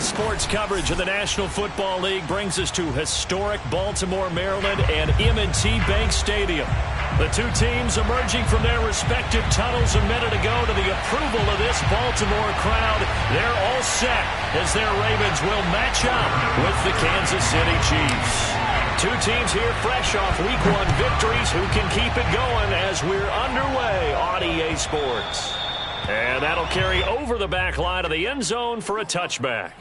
Sports coverage of the National Football League brings us to historic Baltimore, Maryland, and M&T Bank Stadium. The two teams emerging from their respective tunnels a minute ago to the approval of this Baltimore crowd. They're all set as their Ravens will match up with the Kansas City Chiefs. Two teams here fresh off Week 1 victories who can keep it going as we're underway on EA Sports. And that'll carry over the back line of the end zone for a touchback.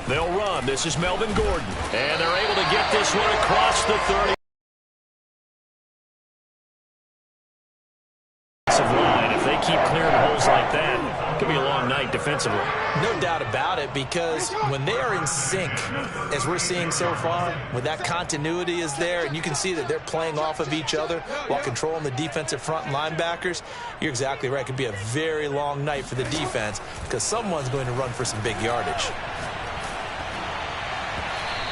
They'll run. This is Melvin Gordon. And they're able to get this one across the 30. Line. If they keep clearing holes like that, it could be a long night defensively. No doubt about it, because when they are in sync, as we're seeing so far, when that continuity is there, and you can see that they're playing off of each other while controlling the defensive front linebackers, you're exactly right. It could be a very long night for the defense because someone's going to run for some big yardage.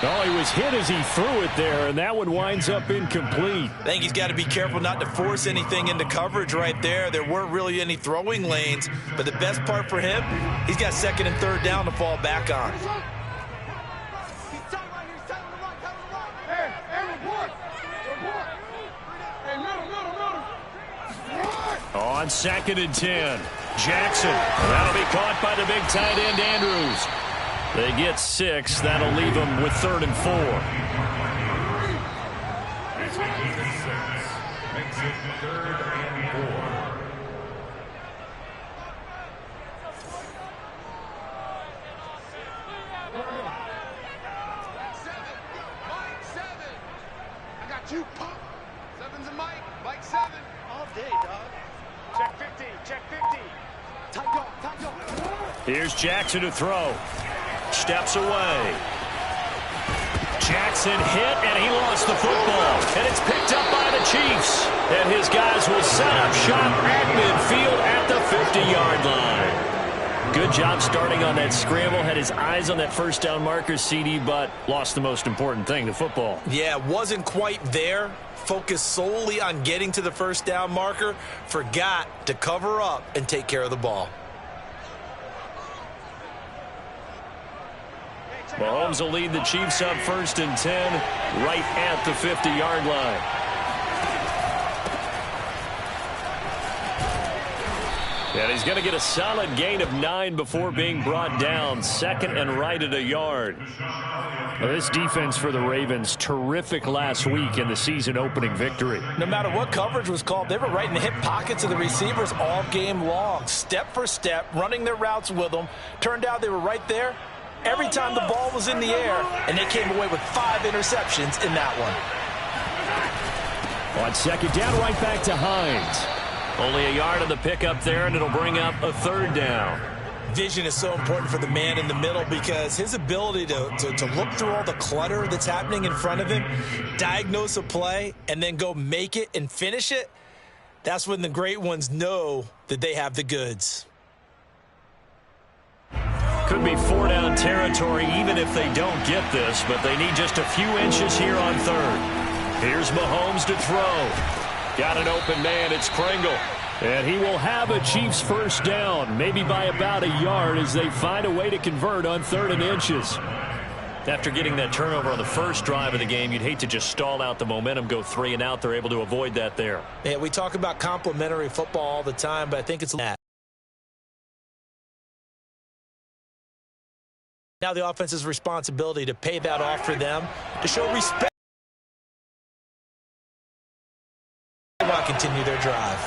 Oh, he was hit as he threw it there, and that one winds up incomplete. I think he's got to be careful not to force anything into coverage right there. There weren't really any throwing lanes, but the best part for him, he's got second and third down to fall back on. On 2nd and 10, Jackson. That'll be caught by the big tight end, Andrews. They get 6. That'll leave them with 3rd and 4. Makes it 3rd and 4. Mike 7. I got you, Pop. 7's a Mike. Mike 7. All day, dog. Check 50. Check 50. Tight go. Tight go. Here's Jackson to throw. Steps away. Jackson hit, and he lost the football. And it's picked up by the Chiefs. And his guys will set up shop at midfield at the 50-yard line. Good job starting on that scramble. Had his eyes on that first down marker, CD, but lost the most important thing, the football. Yeah, wasn't quite there. Focused solely on getting to the first down marker. Forgot to cover up and take care of the ball. Mahomes will lead the Chiefs up 1st and 10 right at the 50-yard line. And he's going to get a solid gain of 9 before being brought down. 2nd and right at a yard. Well, this defense for the Ravens, terrific last week in the season-opening victory. No matter what coverage was called, they were right in the hip pockets of the receivers all game long. Step for step, running their routes with them. Turned out they were right there every time the ball was in the air, and they came away with 5 interceptions in that one. On 2nd down, right back to Hines. Only a yard on the pickup there, and it'll bring up a 3rd down. Vision is so important for the man in the middle because his ability to look through all the clutter that's happening in front of him, diagnose a play, and then go make it and finish it, that's when the great ones know that they have the goods. Could be 4-down territory even if they don't get this, but they need just a few inches here on third. Here's Mahomes to throw. Got an open man. It's Pringle. And he will have a Chiefs first down, maybe by about a yard as they find a way to convert on 3rd and inches. After getting that turnover on the first drive of the game, you'd hate to just stall out the momentum, go 3 and out. They're able to avoid that there. Yeah, we talk about complementary football all the time, but I think it's that. Now the offense's responsibility to pay that off for them, to show respect. They want to continue their drive.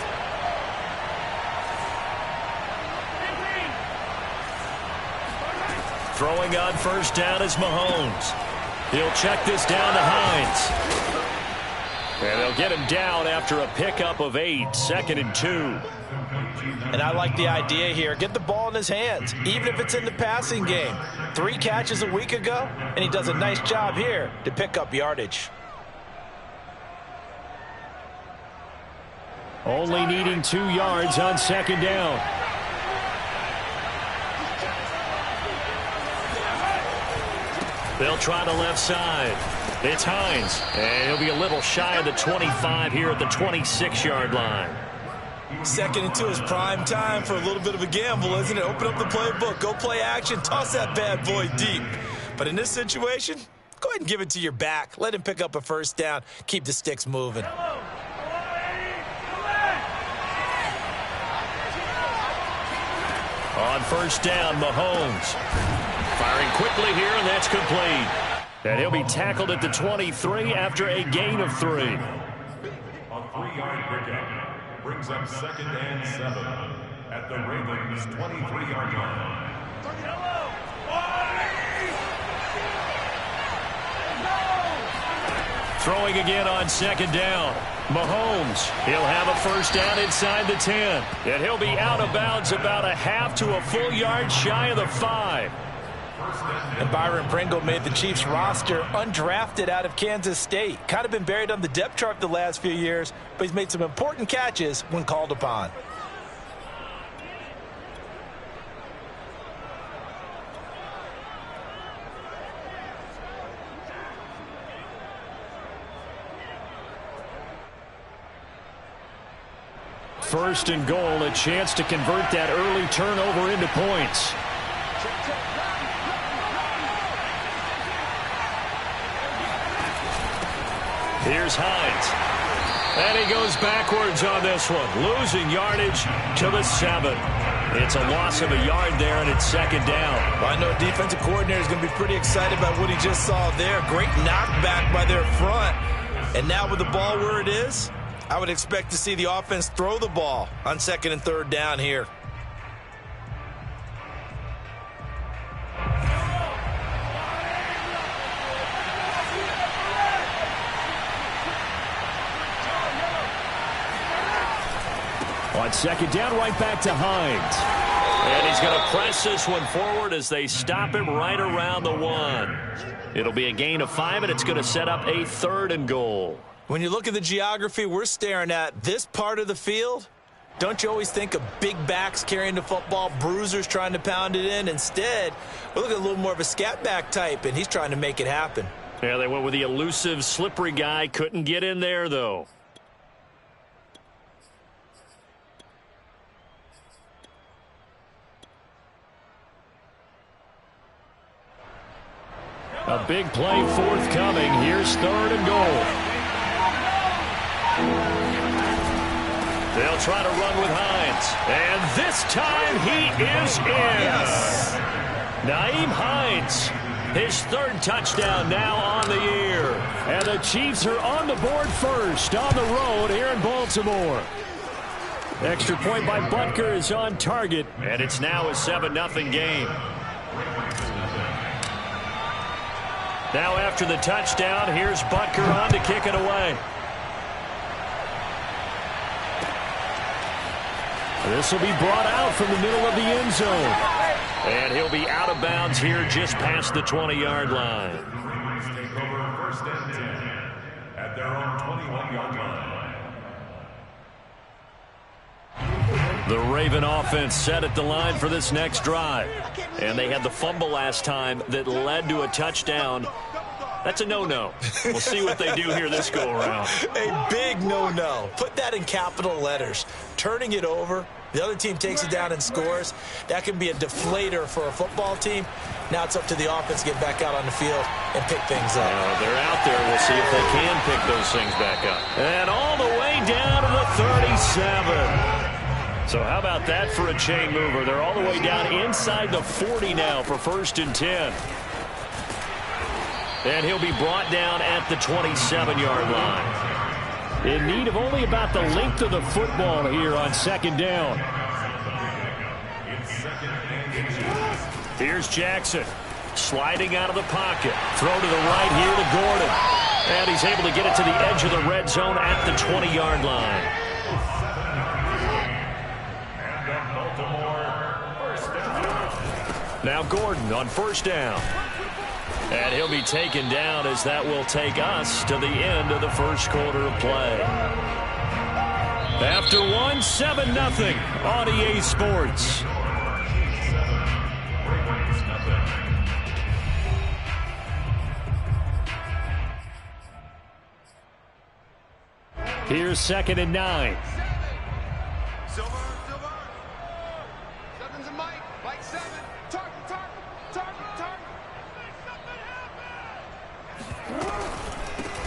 Throwing on first down is Mahomes. He'll check this down to Hines. And they'll get him down after a pickup of 8, 2nd and 2. And I like the idea here. Get the ball in his hands, even if it's in the passing game. 3 catches a week ago, and he does a nice job here to pick up yardage. Only needing 2 yards on 2nd down. They'll try the left side. It's Hines, and he'll be a little shy of the 25 here at the 26-yard line. 2nd and 2 is prime time for a little bit of a gamble, isn't it? Open up the playbook, go play action, toss that bad boy deep. But in this situation, go ahead and give it to your back. Let him pick up a first down. Keep the sticks moving. On first down, Mahomes. Firing quickly here, and that's complete. And he'll be tackled at the 23 after a gain of 3. A 3-yard pickup brings up 2nd and 7 at the Ravens' 23-yard line. Throwing again on 2nd down. Mahomes, he'll have a first down inside the 10. And he'll be out of bounds about a half to a full yard shy of the 5. And Byron Pringle made the Chiefs roster undrafted out of Kansas State. Kind of been buried on the depth chart the last few years, but he's made some important catches when called upon. First and goal, a chance to convert that early turnover into points. Here's Hines. And he goes backwards on this one, losing yardage to the 7. It's a loss of a yard there, and it's 2nd down. Well, I know defensive coordinator is going to be pretty excited about what he just saw there. Great knockback by their front. And now with the ball where it is, I would expect to see the offense throw the ball on 2nd and 3rd down here. On 2nd down, right back to Hines. And he's going to press this one forward as they stop him right around the 1. It'll be a gain of 5, and it's going to set up a 3rd and goal. When you look at the geography we're staring at, this part of the field, don't you always think of big backs carrying the football, bruisers trying to pound it in? Instead, we're looking at a little more of a scat back type, and he's trying to make it happen. Yeah, they went with the elusive, slippery guy. Couldn't get in there, though. A big play forthcoming. Here's 3rd and goal. They'll try to run with Hines. And this time he is in. Yes. Nyheim Hines, his 3rd touchdown now on the year. And the Chiefs are on the board first on the road here in Baltimore. Extra point by Butker is on target. And it's now a 7-0 game. Now after the touchdown, here's Butker on to kick it away. This will be brought out from the middle of the end zone. And he'll be out of bounds here just past the 20-yard line. Take over 1st and 10 at their own 21-yard line. The Raven offense set at the line for this next drive. And they had the fumble last time that led to a touchdown. That's a no-no. We'll see what they do here this go-around. A big no-no. Put that in capital letters. Turning it over, the other team takes it down and scores. That can be a deflator for a football team. Now it's up to the offense to get back out on the field and pick things up. They're out there. We'll see if they can pick those things back up. And all the way down to the 37. So how about that for a chain mover? They're all the way down inside the 40 now for 1st and 10. And he'll be brought down at the 27-yard line. In need of only about the length of the football here on 2nd down. Here's Jackson. Sliding out of the pocket. Throw to the right here to Gordon. And he's able to get it to the edge of the red zone at the 20-yard line. Now Gordon on 1st down. And he'll be taken down as that will take us to the end of the 1st quarter of play. After 7-0 on EA Sports. Here's 2nd and 9. Silver. 7's a Mike. Mike 7. Target.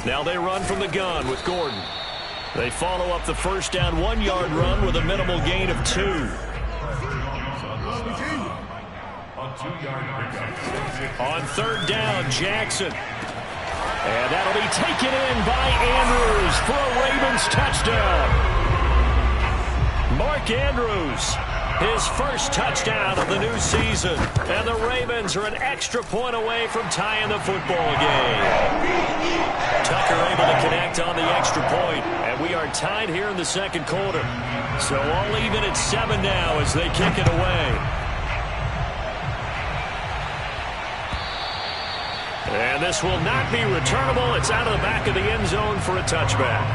Now they run from the gun with Gordon. They follow up the 1st down 1-yard run with a minimal gain of 2. On 3rd down, Jackson. And that'll be taken in by Andrews for a Ravens touchdown. Mark Andrews, his first touchdown of the new season. And the Ravens are an extra point away from tying the football game. Tucker able to connect on the extra point, and we are tied here in the 2nd quarter. So all even at 7 now as they kick it away. And this will not be returnable. It's out of the back of the end zone for a touchback.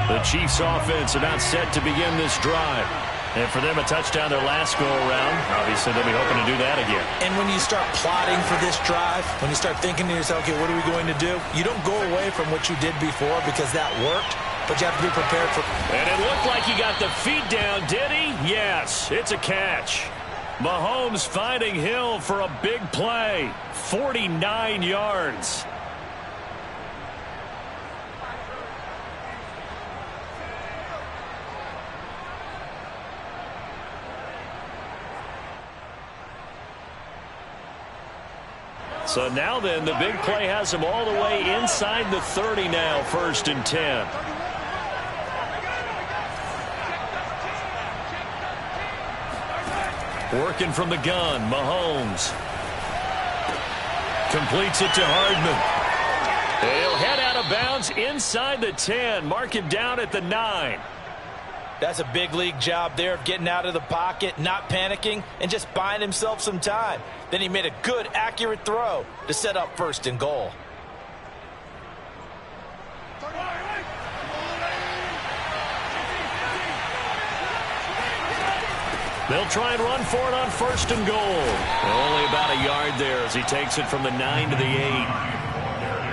The Chiefs offense about set to begin this drive. And for them, a touchdown their last go-around. Obviously, they'll be hoping to do that again. And when you start plotting for this drive, when you start thinking to yourself, okay, what are we going to do? You don't go away from what you did before because that worked, but you have to be prepared for. And it looked like he got the feet down, did he? Yes, it's a catch. Mahomes finding Hill for a big play. 49 yards. So now then, the big play has him all the way inside the 30 now, 1st and 10. Working from the gun, Mahomes. Completes it to Hardman. He'll head out of bounds inside the 10. Mark him down at the 9. That's a big league job there of getting out of the pocket, not panicking, and just buying himself some time. Then he made a good, accurate throw to set up 1st and goal. They'll try and run for it on 1st and goal. Only about a yard there as he takes it from the 9 to the 8.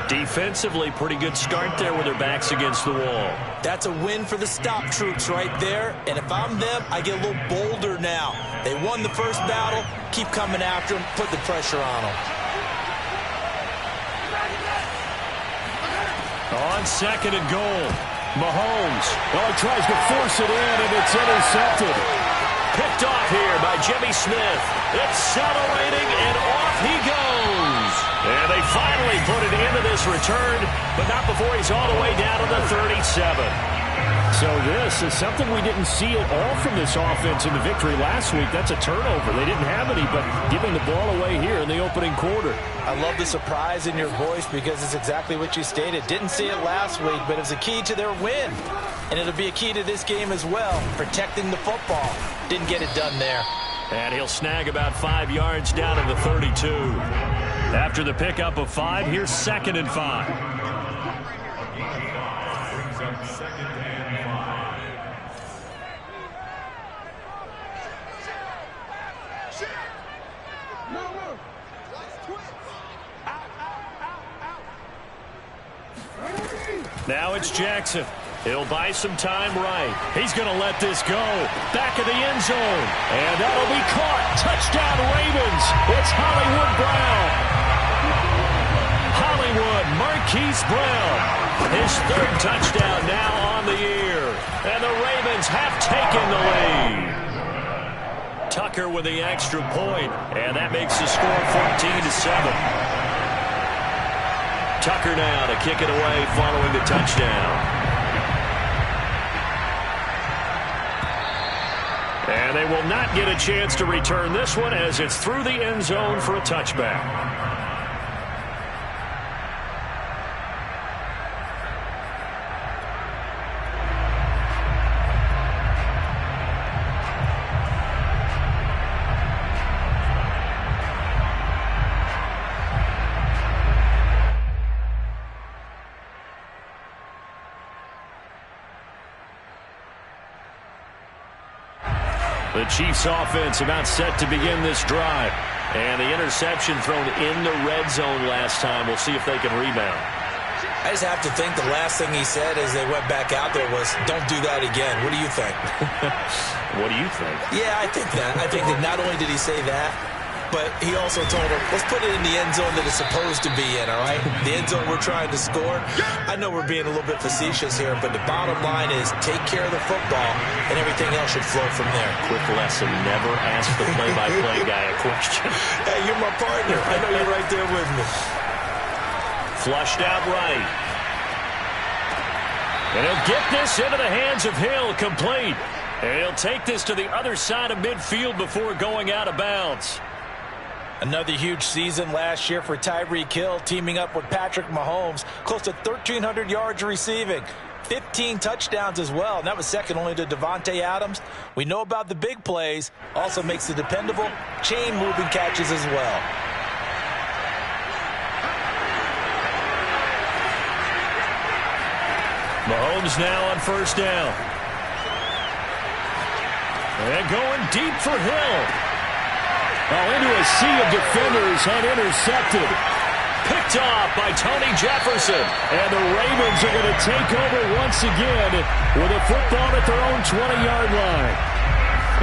Defensively, pretty good start there with their backs against the wall. That's a win for the stop troops right there. And if I'm them, I get a little bolder now. They won the first battle. Keep coming after them. Put the pressure on them. On 2nd and goal, Mahomes. Well, he tries to force it in, and it's intercepted. Picked off here by Jimmy Smith. Accelerating, and off he goes. And they finally put it into this return, but not before he's all the way down to the 37. So this is something we didn't see at all from this offense in the victory last week. That's a turnover. They didn't have any, but giving the ball away here in the opening quarter. I love the surprise in your voice because it's exactly what you stated. Didn't see it last week, but it was a key to their win. And it'll be a key to this game as well, protecting the football. Didn't get it done there. And he'll snag about 5 yards down to the 32. After the pickup of 5, here's 2nd and 5. Brings up 2nd and 5. Now it's Jackson. He'll buy some time right. He's going to let this go. Back of the end zone. And that'll be caught. Touchdown Ravens. It's Hollywood Brown. Hollywood Marquise Brown. His 3rd touchdown now on the year. And the Ravens have taken the lead. Tucker with the extra point. And that makes the score 14-7. Tucker now to kick it away following the touchdown. And they will not get a chance to return this one as it's through the end zone for a touchback. The Chiefs offense about set to begin this drive. And the interception thrown in the red zone last time. We'll see if they can rebound. I just have to think the last thing he said as they went back out there was, don't do that again. What do you think? What do you think? Yeah, I think that. I think that not only did he say that, but he also told him, let's put it in the end zone that it's supposed to be in, all right? The end zone we're trying to score. I know we're being a little bit facetious here, but the bottom line is take care of the football, and everything else should flow from there. Quick lesson, never ask the play-by-play guy a question. Hey, you're my partner. I know you're right there with me. Flushed out right. And he'll get this into the hands of Hill, complete. And he'll take this to the other side of midfield before going out of bounds. Another huge season last year for Tyreek Hill, teaming up with Patrick Mahomes. Close to 1,300 yards receiving. 15 touchdowns as well, and that was second only to Devontae Adams. We know about the big plays. Also makes the dependable chain-moving catches as well. Mahomes now on 1st down. And going deep for Hill. Into a sea of defenders and intercepted. Picked off by Tony Jefferson. And the Ravens are going to take over once again with a football at their own 20-yard line.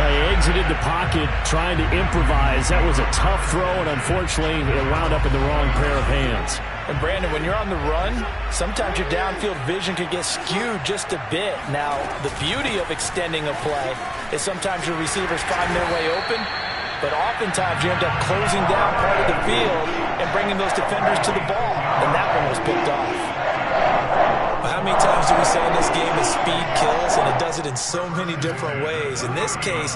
They exited the pocket trying to improvise. That was a tough throw, and unfortunately, it wound up in the wrong pair of hands. And Brandon, when you're on the run, sometimes your downfield vision can get skewed just a bit. Now, the beauty of extending a play is sometimes your receivers find their way open, but oftentimes you end up closing down part of the field and bringing those defenders to the ball, and that one was picked off. How many times do we say in this game that speed kills, and it does it in so many different ways? In this case,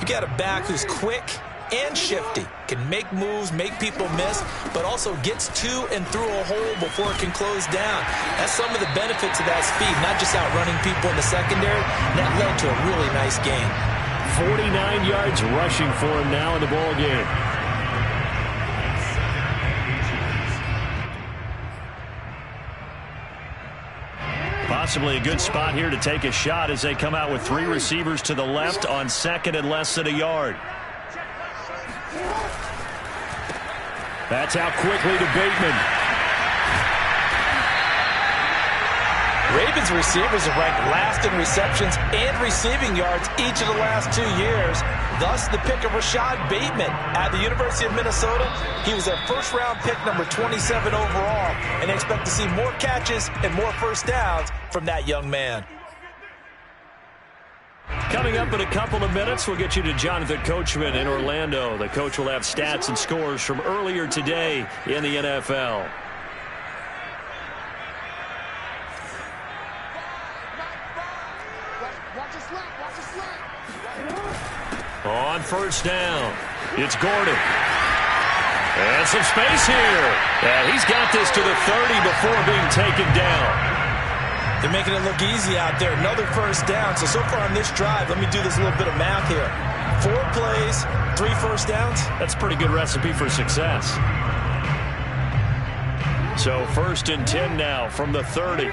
you got a back who's quick and shifty, can make moves, make people miss, but also gets to and through a hole before it can close down. That's some of the benefits of that speed, not just outrunning people in the secondary. That led to a really nice game. 49 yards rushing for him now in the ball game. Possibly a good spot here to take a shot as they come out with 3 receivers to the left on 2nd and less than a yard. That's out quickly to Bateman. Ravens receivers have ranked last in receptions and receiving yards each of the last 2 years. Thus, the pick of Rashad Bateman at the University of Minnesota. He was their first-round pick, number 27 overall, and they expect to see more catches and more first downs from that young man. Coming up in a couple of minutes, we'll get you to Jonathan Coachman in Orlando. The coach will have stats and scores from earlier today in the NFL. On 1st down, it's Gordon. And some space here. And he's got this to the 30 before being taken down. They're making it look easy out there. Another first down. So far on this drive, let me do this little bit of math here. 4 plays, 3 first downs. That's a pretty good recipe for success. So 1st and 10 now from the 30.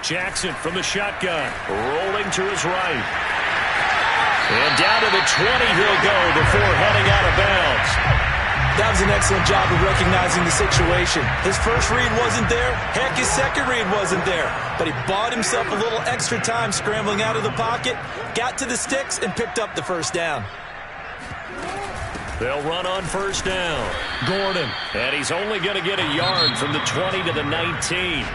Jackson from the shotgun, rolling to his right. And down to the 20 he'll go before heading out of bounds. That was an excellent job of recognizing the situation. His first read wasn't there. Heck, his second read wasn't there. But he bought himself a little extra time scrambling out of the pocket, got to the sticks, and picked up the first down. They'll run on 1st down. Gordon, and he's only going to get a yard from the 20 to the 19.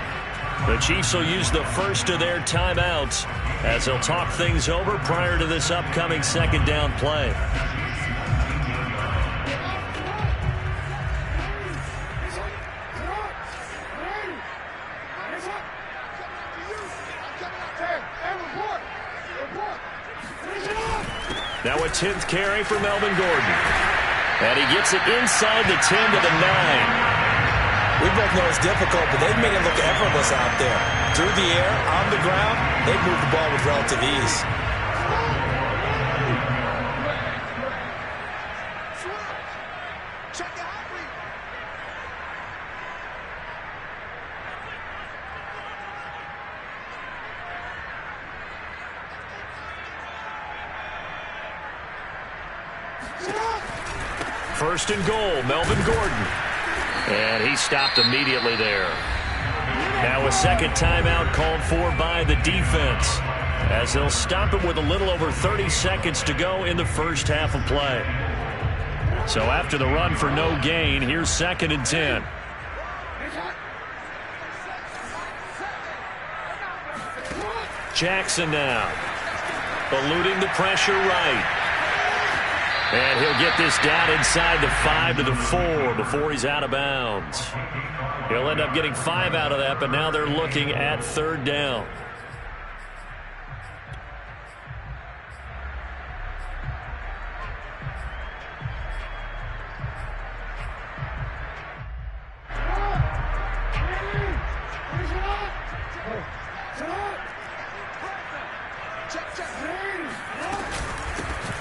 The Chiefs will use the first of their timeouts as they'll talk things over prior to this upcoming 2nd down play. Now a 10th carry for Melvin Gordon. And he gets it inside the 10 to the 9. We both know it's difficult, but they've made it look effortless out there. Through the air, on the ground, they've moved the ball with relative ease. Check the hot read. First and goal, Melvin Gordon. And he stopped immediately there. Now a 2nd timeout called for by the defense, as they'll stop it with a little over 30 seconds to go in the first half of play. So after the run for no gain, here's 2nd and 10. Jackson now, eluding the pressure right. And he'll get this down inside the 5 to the 4 before he's out of bounds. He'll end up getting 5 out of that, but now they're looking at 3rd down.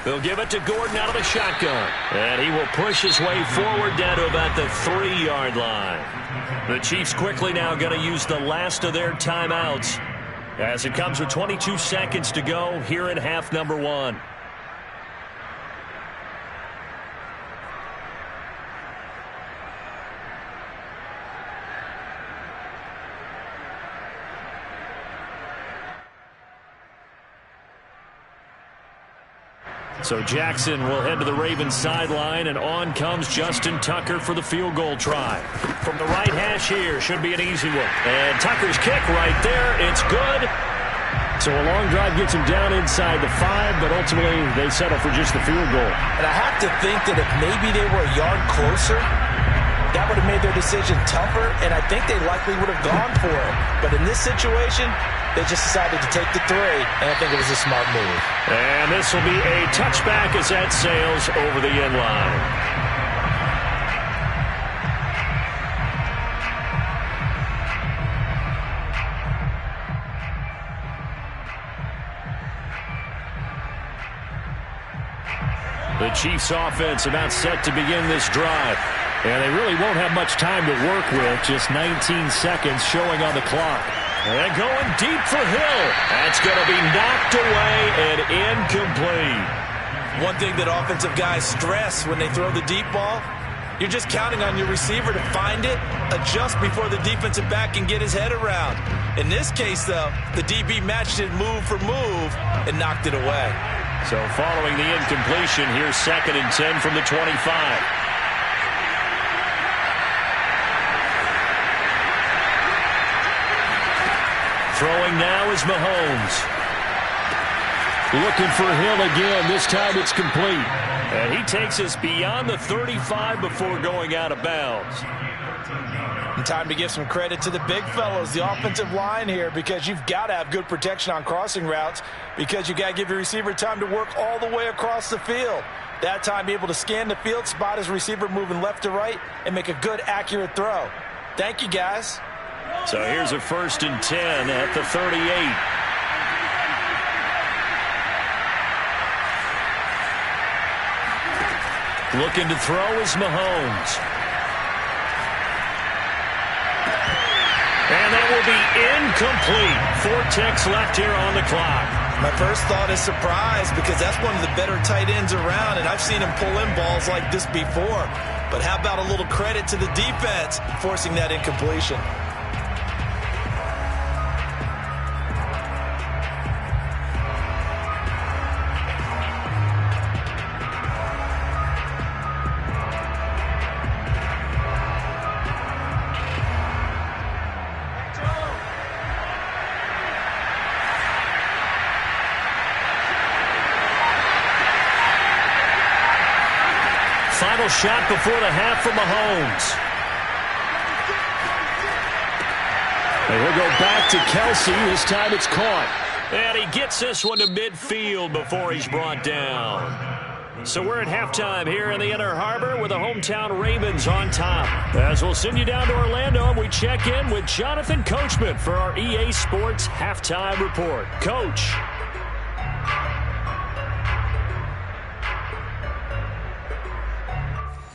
They'll give it to Gordon out of the shotgun. And he will push his way forward down to about the 3-yard line. The Chiefs quickly now going to use the last of their timeouts as it comes with 22 seconds to go here in half number 1. So Jackson will head to the Ravens sideline, and on comes Justin Tucker for the field goal try. From the right hash here, should be an easy one. And Tucker's kick right there, it's good. So a long drive gets him down inside the 5, but ultimately they settle for just the field goal. And I have to think that if maybe they were a yard closer, that would have made their decision tougher, and I think they likely would have gone for it. But in this situation, they just decided to take the 3, and I think it was a smart move. And this will be a touchback as that sails over the end line. The Chiefs offense about set to begin this drive. And they really won't have much time to work with. Just 19 seconds showing on the clock. And going deep for Hill. That's going to be knocked away and incomplete. One thing that offensive guys stress when they throw the deep ball, you're just counting on your receiver to find it, adjust before the defensive back can get his head around. In this case, though, the DB matched it move for move and knocked it away. So following the incompletion, here's 2nd and 10 from the 25. Throwing now is Mahomes. Looking for Hill again. This time it's complete. And he takes us beyond the 35 before going out of bounds. And time to give some credit to the big fellows, the offensive line here, because you've got to have good protection on crossing routes, because you've got to give your receiver time to work all the way across the field. That time, able to scan the field, spot his receiver moving left to right, and make a good, accurate throw. Thank you, guys. So here's a 1st and 10 at the 38. Looking to throw is Mahomes. And that will be incomplete. 4 ticks left here on the clock. My first thought is surprise because that's one of the better tight ends around, and I've seen him pull in balls like this before. But how about a little credit to the defense forcing that incompletion? Final shot before the half for Mahomes. And he'll go back to Kelsey. This time it's caught. And he gets this one to midfield before he's brought down. So we're at halftime here in the Inner Harbor with the hometown Ravens on top. As we'll send you down to Orlando, we check in with Jonathan Coachman for our EA Sports Halftime Report. Coach.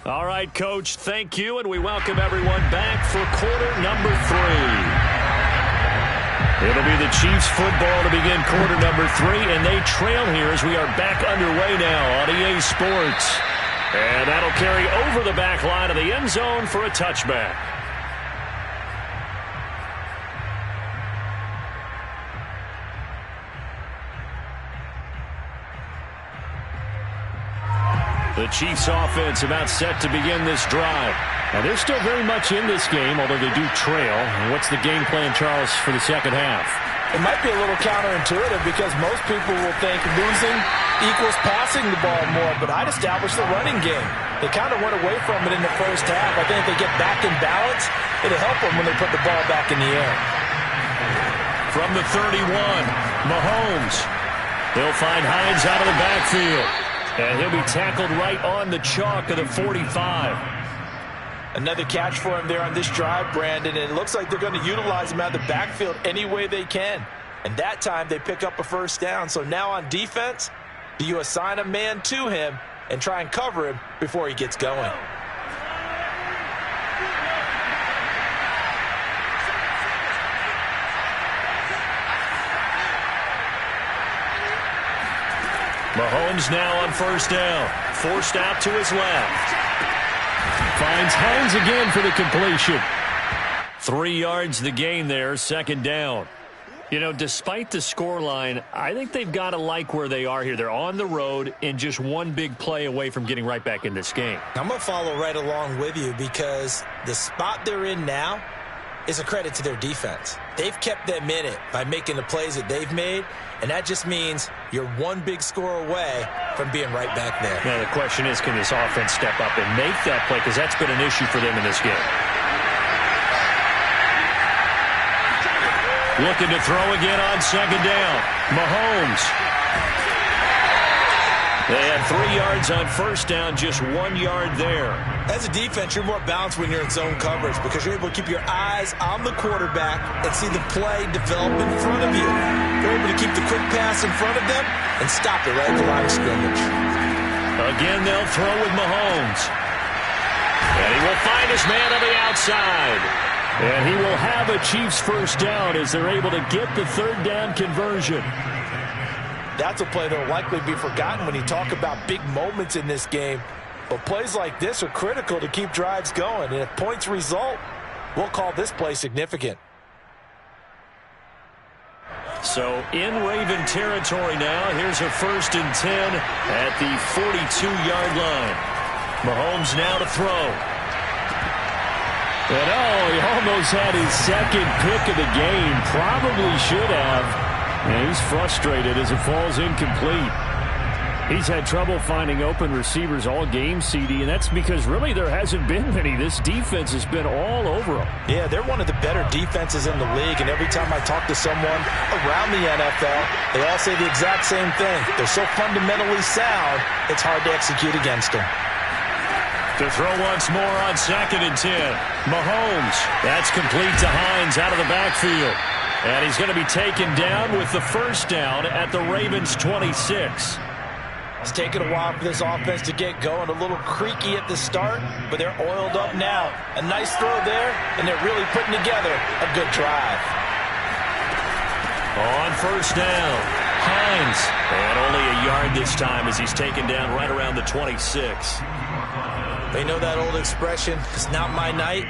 All right, Coach, thank you, and we welcome everyone back for quarter number 3. It'll be the Chiefs football to begin quarter number 3, and they trail here as we are back underway now on EA Sports. And that'll carry over the back line of the end zone for a touchback. The Chiefs offense about set to begin this drive. Now, they're still very much in this game, although they do trail. And what's the game plan, Charles, for the second half? It might be a little counterintuitive because most people will think losing equals passing the ball more, but I'd establish the running game. They kind of went away from it in the first half. I think if they get back in balance, it'll help them when they put the ball back in the air. From the 31, Mahomes. They'll find Hines out of the backfield. And he'll be tackled right on the chalk of the 45. Another catch for him there on this drive, Brandon. And it looks like they're going to utilize him out of the backfield any way they can. And that time they pick up a first down. So now on defense, do you assign a man to him and try and cover him before he gets going? Mahomes now on first down. Forced out to his left. Finds Hines again for the completion. 3 yards the gain there, second down. You know, despite the scoreline, I think they've got to like where they are here. They're on the road and just one big play away from getting right back in this game. I'm going to follow right along with you because the spot they're in now is a credit to their defense. They've kept them in it by making the plays that they've made, and that just means you're one big score away from being right back there. Now, the question is, can this offense step up and make that play? Because that's been an issue for them in this game. Looking to throw again on second down. Mahomes. They had 3 yards on first down, just 1 yard there. As a defense, you're more balanced when you're in zone coverage because you're able to keep your eyes on the quarterback and see the play develop in front of you. You're able to keep the quick pass in front of them and stop it right at the line of scrimmage. Again, they'll throw with Mahomes. And he will find his man on the outside. And he will have a Chiefs first down as they're able to get the third down conversion. That's a play that will likely be forgotten when you talk about big moments in this game. But plays like this are critical to keep drives going. And if points result, we'll call this play significant. So in Raven territory now, here's a 1st and 10 at the 42-yard line. Mahomes now to throw. And he almost had his second pick of the game. Probably should have. And he's frustrated as it falls incomplete. He's had trouble finding open receivers all game, CD, and that's because really there hasn't been many. This defense has been all over him. Yeah, they're one of the better defenses in the league, and every time I talk to someone around the NFL, they all say the exact same thing. They're so fundamentally sound, it's hard to execute against them. To throw once more on 2nd and 10. Mahomes. That's complete to Hines out of the backfield. And he's going to be taken down with the first down at the Ravens' 26. It's taken a while for this offense to get going. A little creaky at the start, but they're oiled up now. A nice throw there, and they're really putting together a good drive. On first down, Hines. And only a yard this time as he's taken down right around the 26. They know that old expression, it's not my night.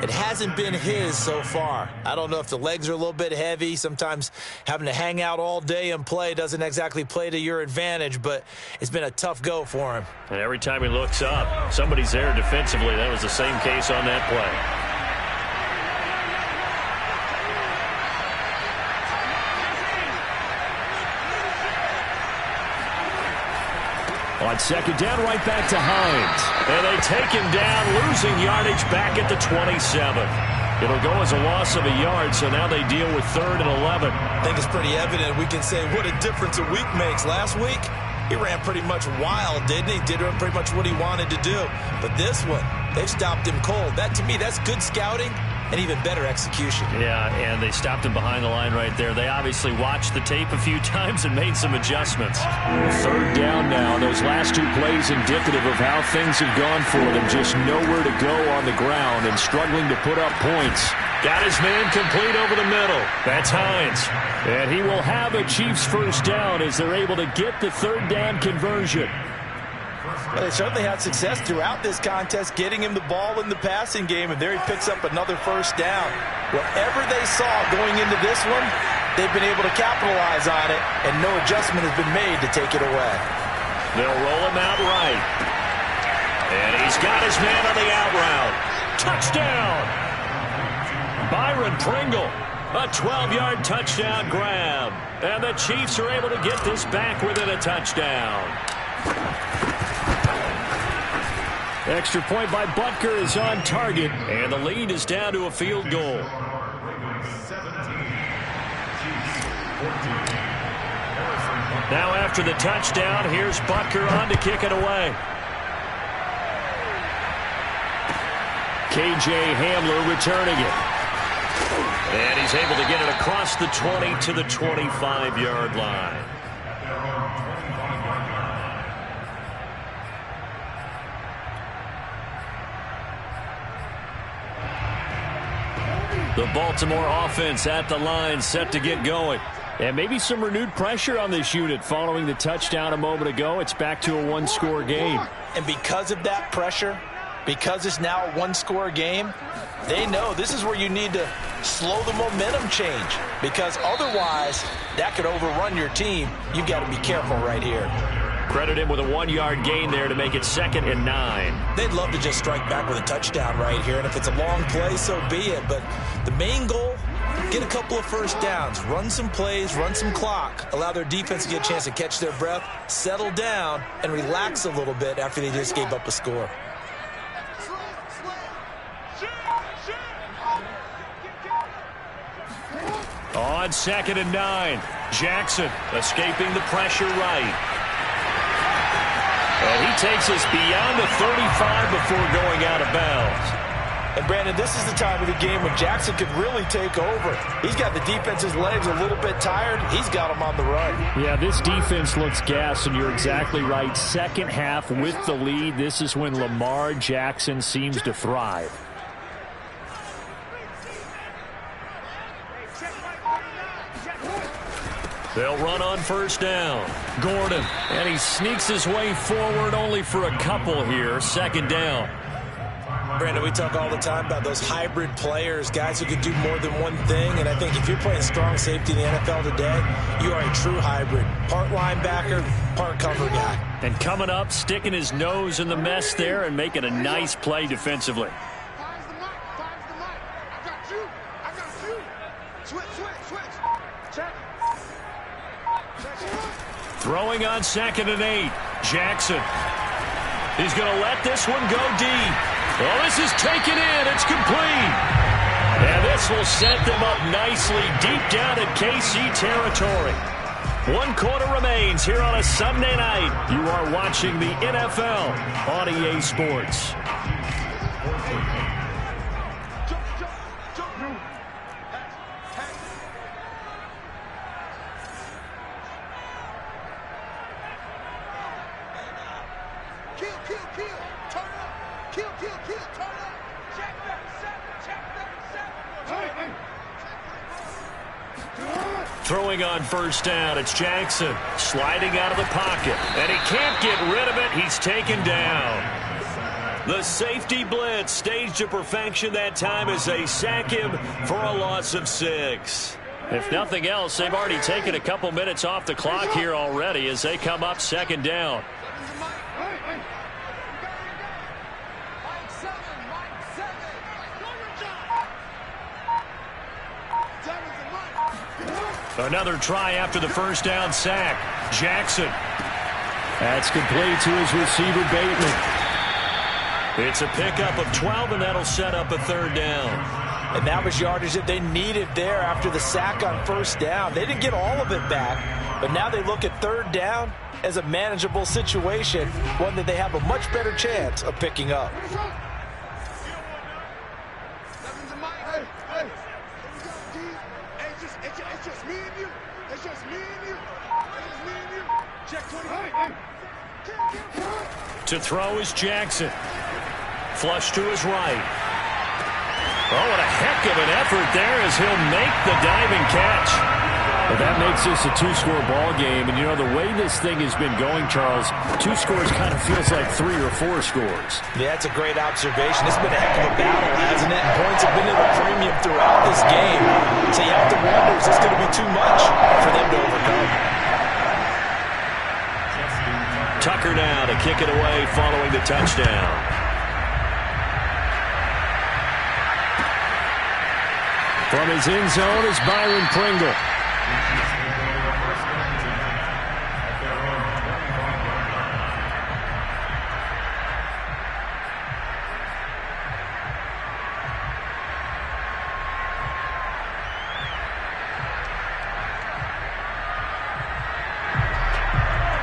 It hasn't been his so far. I don't know if the legs are a little bit heavy. Sometimes having to hang out all day and play doesn't exactly play to your advantage, but it's been a tough go for him. And every time he looks up, somebody's there defensively. That was the same case on that play. On 2nd down, right back to Hines. And they take him down, losing yardage back at the 27. It'll go as a loss of a yard, so now they deal with 3rd and 11. I think it's pretty evident. We can say what a difference a week makes. Last week, he ran pretty much wild, didn't he? Did pretty much what he wanted to do. But this one, they've stopped him cold. That, to me, that's good scouting and even better execution. Yeah, and they stopped him behind the line right there. They obviously watched the tape a few times and made some adjustments. 3rd down now. Those last 2 plays indicative of how things have gone for them. Just nowhere to go on the ground and struggling to put up points. Got his man complete over the middle. That's Hines. And he will have a Chiefs first down as they're able to get the 3rd down conversion. Well, they certainly had success throughout this contest, getting him the ball in the passing game, and there he picks up another first down. Whatever they saw going into this one, they've been able to capitalize on it, and no adjustment has been made to take it away. They'll roll him out right. And he's got his man on the out route. Touchdown! Byron Pringle. A 12-yard touchdown grab. And the Chiefs are able to get this back within a touchdown. Extra point by Butker is on target, and the lead is down to a field goal. Now after the touchdown, here's Butker on to kick it away. KJ Hamler returning it. And he's able to get it across the 20 to the 25-yard line. The Baltimore offense at the line, set to get going. And maybe some renewed pressure on this unit following the touchdown a moment ago. It's back to a 1-score game. And because of that pressure, because it's now a 1-score game, they know this is where you need to slow the momentum change, because otherwise that could overrun your team. You've got to be careful right here. Credit him with a 1-yard gain there to make it 2nd and 9. They'd love to just strike back with a touchdown right here, and if it's a long play, so be it. But the main goal, get a couple of first downs, run some plays, run some clock, allow their defense to get a chance to catch their breath, settle down, and relax a little bit after they just gave up a score. On 2nd and 9, Jackson escaping the pressure right. And he takes us beyond the 35 before going out of bounds. And, Brandon, this is the time of the game when Jackson could really take over. He's got the defense's legs a little bit tired. He's got them on the run. Yeah, this defense looks gassed, and you're exactly right. Second half with the lead, this is when Lamar Jackson seems to thrive. They'll run on first down. Gordon, and he sneaks his way forward only for a couple here. 2nd down. Brandon, we talk all the time about those hybrid players, guys who can do more than one thing, and I think if you're playing strong safety in the NFL today, you are a true hybrid. Part linebacker, part cover guy. And coming up, sticking his nose in the mess there and making a nice play defensively. Finds the mic. I got you. Switch. Check. Throwing on 2nd and 8. Jackson. He's going to let this one go deep. Oh, this is taken in. It's complete. And this will set them up nicely deep down in KC territory. 1 quarter remains here on a Sunday night. You are watching the NFL on EA Sports. Throwing on 1st down, it's Jackson sliding out of the pocket, and he can't get rid of it. He's taken down. The safety blitz staged to perfection that time as they sack him for a loss of 6. If nothing else, they've already taken a couple minutes off the clock here already as they come up 2nd down. Another try after the 1st down sack. Jackson. That's complete to his receiver, Bateman. It's a pickup of 12, and that'll set up a 3rd down. And that was yardage that they needed there after the sack on 1st down. They didn't get all of it back, but now they look at 3rd down as a manageable situation, one that they have a much better chance of picking up. To throw is Jackson. Flush to his right. Oh, what a heck of an effort there as he'll make the diving catch. Well, that makes this a 2-score ball game. And, you know, the way this thing has been going, Charles, 2 scores kind of feels like 3 or 4 scores. Yeah, that's a great observation. It's been a heck of a battle, hasn't it? And points have been at a premium throughout this game. So you have to wonder, is this going to be too much for them to overcome? Tucker now to kick it away following the touchdown. From his end zone is Byron Pringle.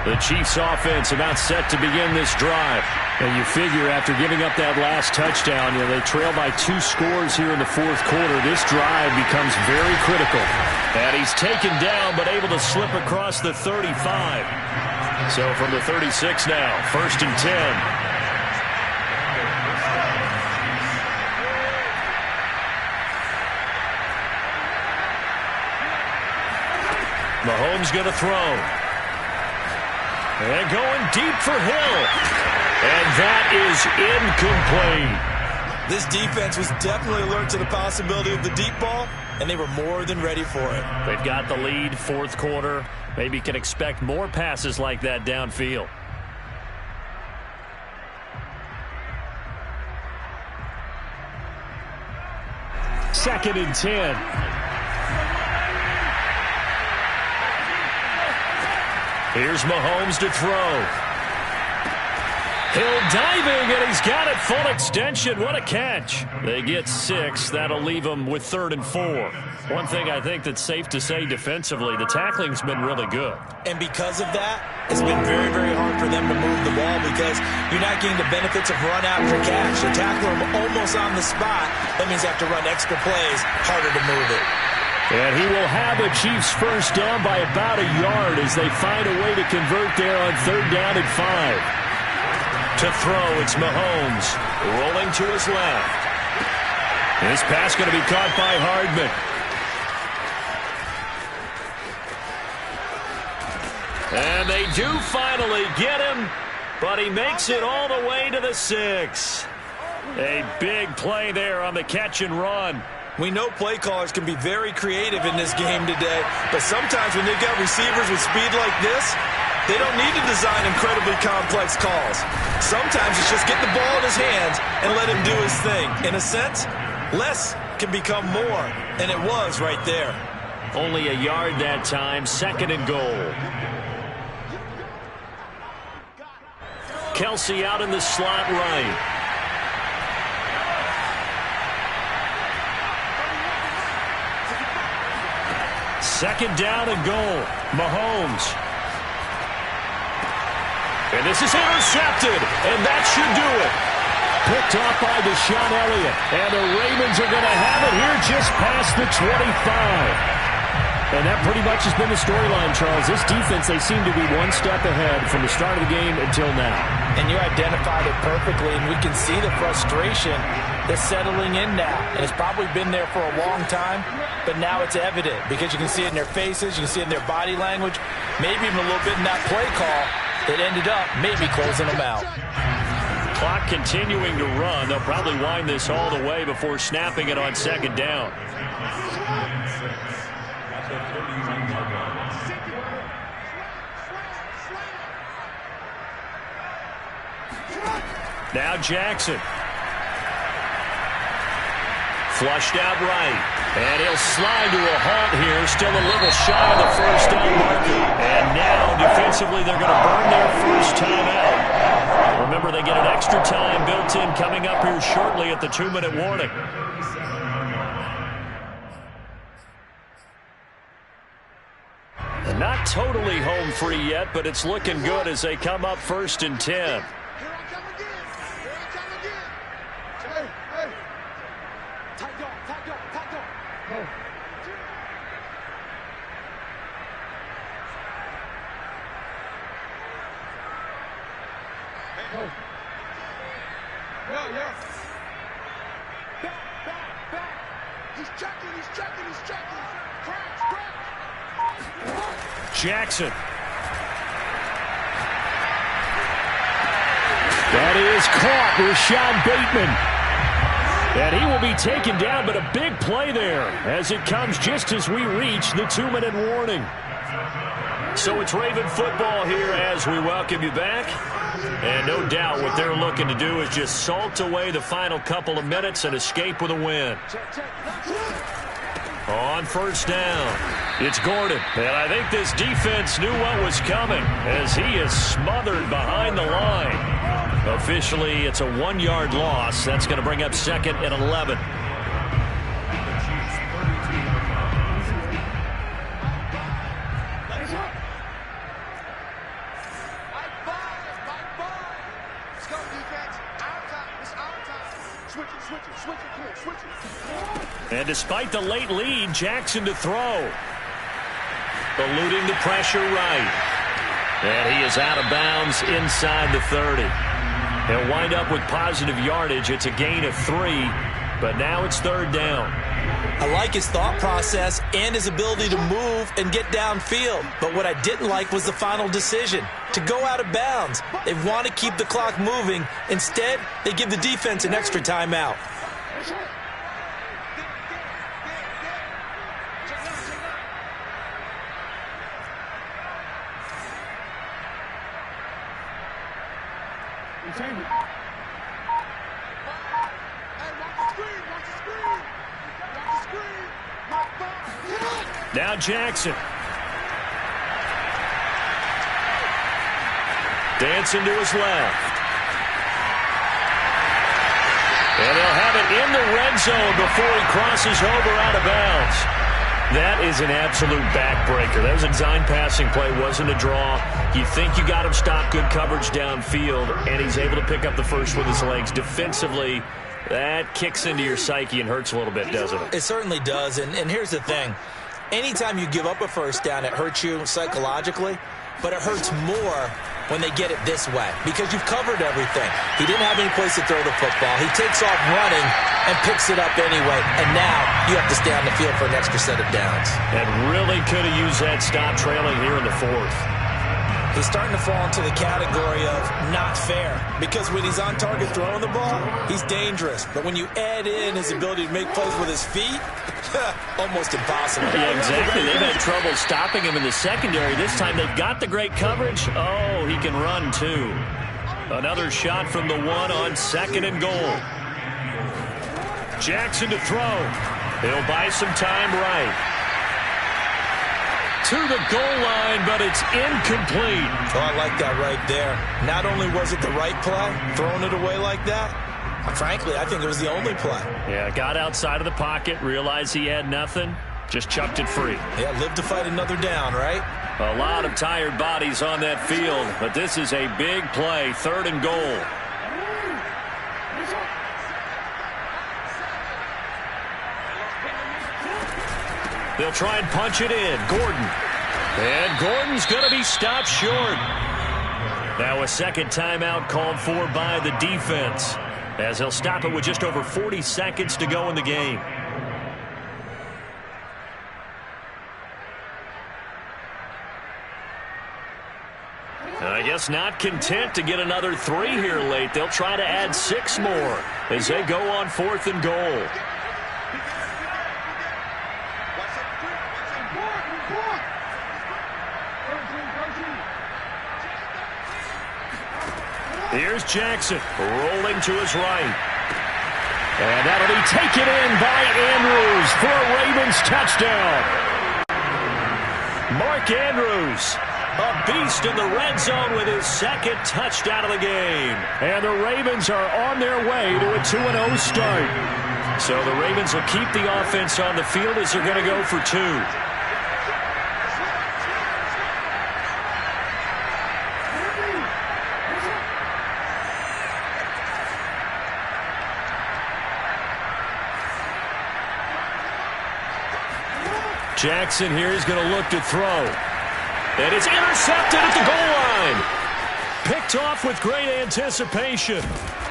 The Chiefs offense about set to begin this drive. And you figure after giving up that last touchdown, you know, they trail by 2 scores here in the 4th quarter. This drive becomes very critical. And he's taken down but able to slip across the 35. So from the 36 now, 1st and 10. Mahomes going to throw. And going deep for Hill. And that is incomplete. This defense was definitely alert to the possibility of the deep ball, and they were more than ready for it. They've got the lead, 4th quarter. Maybe can expect more passes like that downfield. Second and 10. Here's Mahomes to throw. Hill diving, and he's got it full extension. What a catch. They get 6. That'll leave them with 3rd and 4. One thing I think that's safe to say defensively, the tackling's been really good. And because of that, it's been very, very hard for them to move the ball because you're not getting the benefits of run after catch. You tackle them almost on the spot. That means you have to run extra plays, harder to move it. And he will have a Chiefs 1st down by about a yard as they find a way to convert there on 3rd down and 5. To throw, it's Mahomes rolling to his left. This pass going to be caught by Hardman. And they do finally get him, but he makes it all the way to the 6. A big play there on the catch and run. We know play callers can be very creative in this game today, but sometimes when they've got receivers with speed like this, they don't need to design incredibly complex calls. Sometimes it's just get the ball in his hands and let him do his thing. In a sense, less can become more, and it was right there. Only a yard that time, 2nd and goal. Kelsey out in the slot right. Second down and goal. Mahomes. And this is intercepted, and that should do it. Picked off by Deshaun Elliott, and the Ravens are going to have it here just past the 25. And that pretty much has been the storyline, Charles. This defense, they seem to be one step ahead from the start of the game until now. And you identified it perfectly, and we can see the frustration that's settling in now. And it's probably been there for a long time, but now it's evident because you can see it in their faces, you can see it in their body language, maybe even a little bit in that play call that ended up maybe closing them out. Clock continuing to run. They'll probably wind this all the way before snapping it on second down. Now Jackson. Flushed out right. And he'll slide to a halt here. Still a little shy of the first down marker. And now defensively they're going to burn their first timeout. Remember, they get an extra time built in coming up here shortly at the 2-minute warning. Not totally home free yet, but it's looking good as they come up 1st and 10. Jackson. That is caught. Rashad Bateman. And he will be taken down, but a big play there as it comes just as we reach the 2-minute warning. So it's Raven football here as we welcome you back. And no doubt what they're looking to do is just salt away the final couple of minutes and escape with a win. On first down, it's Gordon. And I think this defense knew what was coming as he is smothered behind the line. Officially, it's a 1-yard loss. That's going to bring up 2nd and 11. And despite the late lead, Jackson to throw. Eluding the pressure right. And he is out of bounds inside the 30. He'll wind up with positive yardage. It's a gain of 3, but now it's 3rd down. I like his thought process and his ability to move and get downfield. But what I didn't like was the final decision, to go out of bounds. They want to keep the clock moving. Instead, they give the defense an extra timeout. Now Jackson. Dancing to his left. And he'll have it in the red zone before he crosses over out of bounds. That is an absolute backbreaker. That was a design passing play, wasn't a draw. You think you got him stopped, good coverage downfield, and he's able to pick up the first with his legs. Defensively, that kicks into your psyche and hurts a little bit, doesn't it? It certainly does, and here's the thing. Anytime you give up a first down, it hurts you psychologically, but it hurts more when they get it this way because you've covered everything. He didn't have any place to throw the football. He takes off running and picks it up anyway, and now you have to stay on the field for an extra set of downs. And really could have used that stop trailing here in the 4th. He's starting to fall into the category of not fair because when he's on target throwing the ball, he's dangerous. But when you add in his ability to make plays with his feet, almost impossible. Yeah, exactly. They've had trouble stopping him in the secondary. This time they've got the great coverage. Oh, he can run too. Another shot from the 1 on 2nd and goal. Jackson to throw. He'll buy some time right. to the goal line, but it's incomplete. Oh, I like that right there. Not only was it the right play, throwing it away like that, frankly, I think it was the only play. Yeah, got outside of the pocket, realized he had nothing, just chucked it free. Yeah, live to fight another down, right? A lot of tired bodies on that field, but this is a big play, 3rd and goal. They'll try and punch it in. Gordon. And Gordon's going to be stopped short. Now a second timeout called for by the defense, as he'll stop it with just over 40 seconds to go in the game. I guess not content to get another 3 here late. They'll try to add 6 more as they go on 4th and goal. Here's Jackson rolling to his right. And that'll be taken in by Andrews for a Ravens touchdown. Mark Andrews, a beast in the red zone with his 2nd touchdown of the game. And the Ravens are on their way to a 2-0 start. So the Ravens will keep the offense on the field as they're going to go for 2. Jackson here is going to look to throw. And it's intercepted at the goal line. Picked off with great anticipation.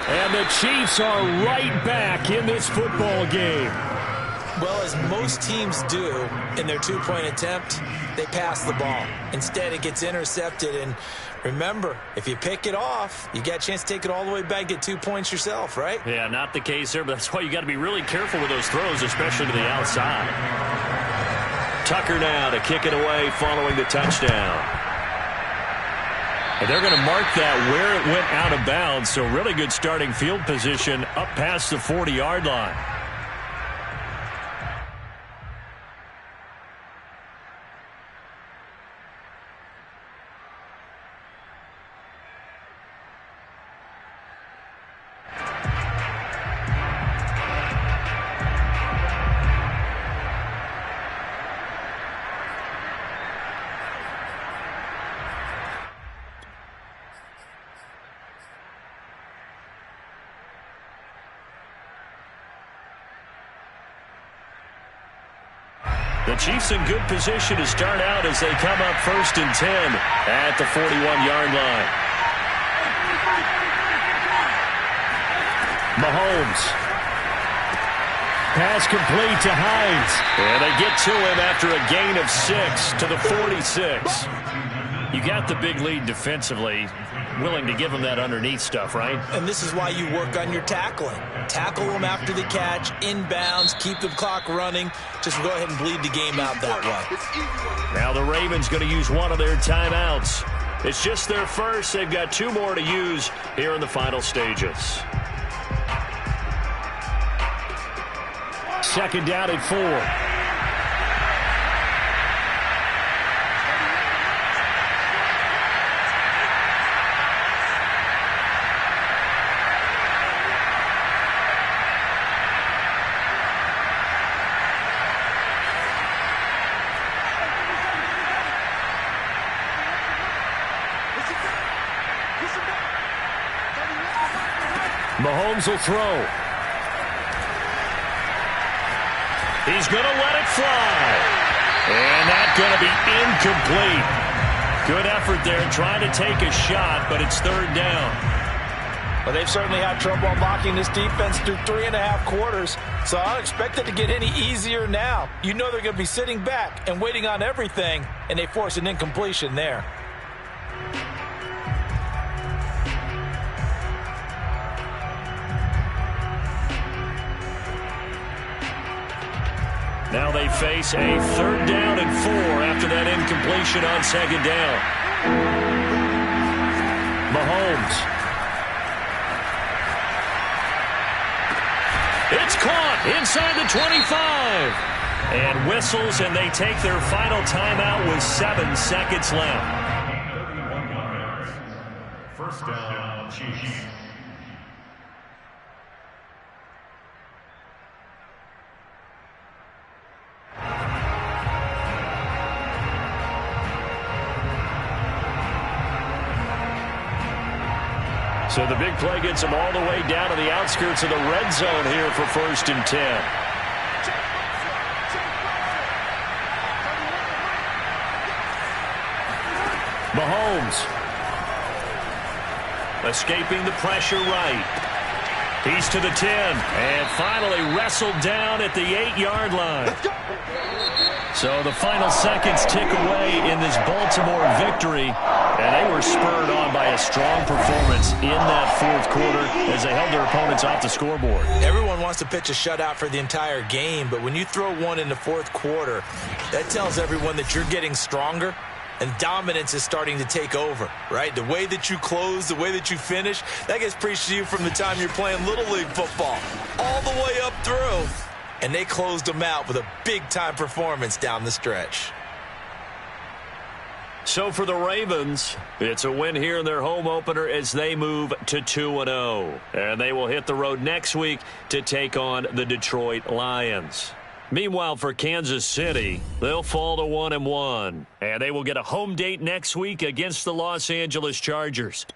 And the Chiefs are right back in this football game. Well, as most teams do in their 2-point attempt, they pass the ball. Instead, it gets intercepted. And remember, if you pick it off, you get a chance to take it all the way back, get 2 points yourself, right? Yeah, not the case there, but that's why you got to be really careful with those throws, especially to the outside. Tucker now to kick it away following the touchdown. And they're going to mark that where it went out of bounds, so really good starting field position up past the 40-yard line. The Chiefs in good position to start out as they come up 1st and 10 at the 41-yard line. Mahomes. Pass complete to Hines. And they get to him after a gain of 6 to the 46. You got the big lead defensively. Willing to give them that underneath stuff, right? And this is why you work on your tackling. Tackle them after the catch, inbounds, keep the clock running. Just go ahead and bleed the game out that way. Now the Ravens going to use one of their timeouts. It's just their first. They've got 2 more to use here in the final stages. 2nd down at 4. Mahomes will throw. He's going to let it fly. And that's going to be incomplete. Good effort there trying to take a shot, but it's 3rd down. Well, they've certainly had trouble unlocking this defense through 3.5 quarters, so I don't expect it to get any easier now. You know they're going to be sitting back and waiting on everything, and they force an incompletion there. Now they face a 3rd down and 4 after that incompletion on 2nd down. Mahomes. It's caught inside the 25. And whistles, and they take their final timeout with 7 seconds left. 31 yards. First down, Chiefs. So the big play gets them all the way down to the outskirts of the red zone here for 1st and 10. Mahomes escaping the pressure right. He's to the 10 and finally wrestled down at the 8-yard line. So the final seconds tick away in this Baltimore victory, and they were spurred on by a strong performance in that 4th quarter as they held their opponents off the scoreboard. Everyone wants to pitch a shutout for the entire game, but when you throw one in the 4th quarter, that tells everyone that you're getting stronger and dominance is starting to take over, right? The way that you close, the way that you finish, that gets preached to you from the time you're playing Little League football all the way up through. And they closed them out with a big-time performance down the stretch. So for the Ravens, it's a win here in their home opener as they move to 2-0. And they will hit the road next week to take on the Detroit Lions. Meanwhile, for Kansas City, they'll fall to 1-1. And they will get a home date next week against the Los Angeles Chargers.